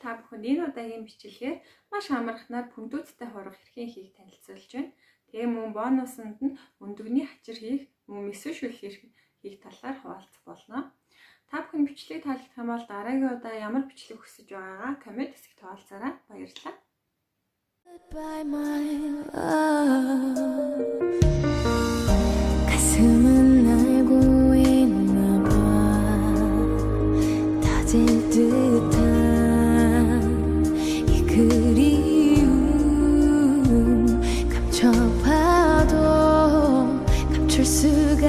та бүхэнд энэ удаагийн бичлэгээр маш амархнаар пүндүүцтэй хурга хэрхэн хийх танилцуулж байна. Тэгээ мөн бонусанд нь өндөгний хачир хийх, мөн мэсвэ шүлэх хийх талаар хуваалцах болно. Та бүхэн бичлэгийг таалагдсан бол дараагийн удаа ямар бичлэг хүсэж байгаагаа коммент хэсэгт хуваалцаарай. Баярлалаа. 가슴은 알고 있나 봐 다질 듯한 이 그리움 감춰봐도 감출 수가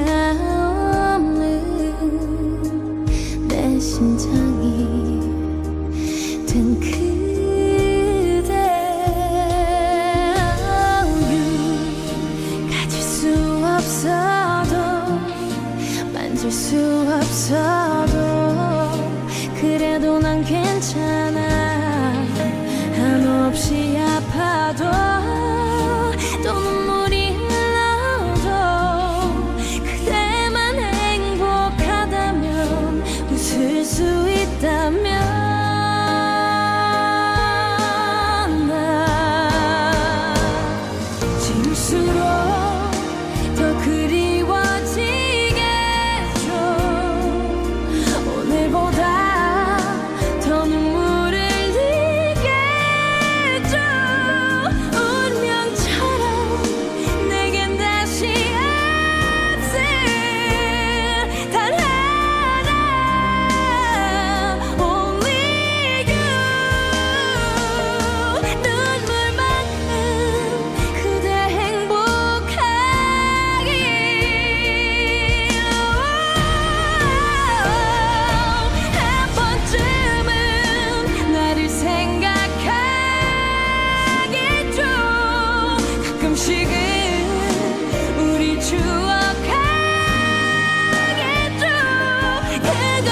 없는 내 심장이 된 그대 가질 수 없어도 만질 수 없어도 그래도 난 괜찮아 한없이 아파도 또 눈물이 흘러도 그대만 행복하다면 웃을 수 있다면 나 지울수록 더 그리워지게 해줘 오늘보다 더 눈물을 흘리게 해줘 운명처럼 내겐 다시 없을 단 하나 Only you 눈물만큼 그대 행복하길 한 번쯤은 나를 생각하게 해줘 가끔씩은 우리 추억하게 해줘 그걸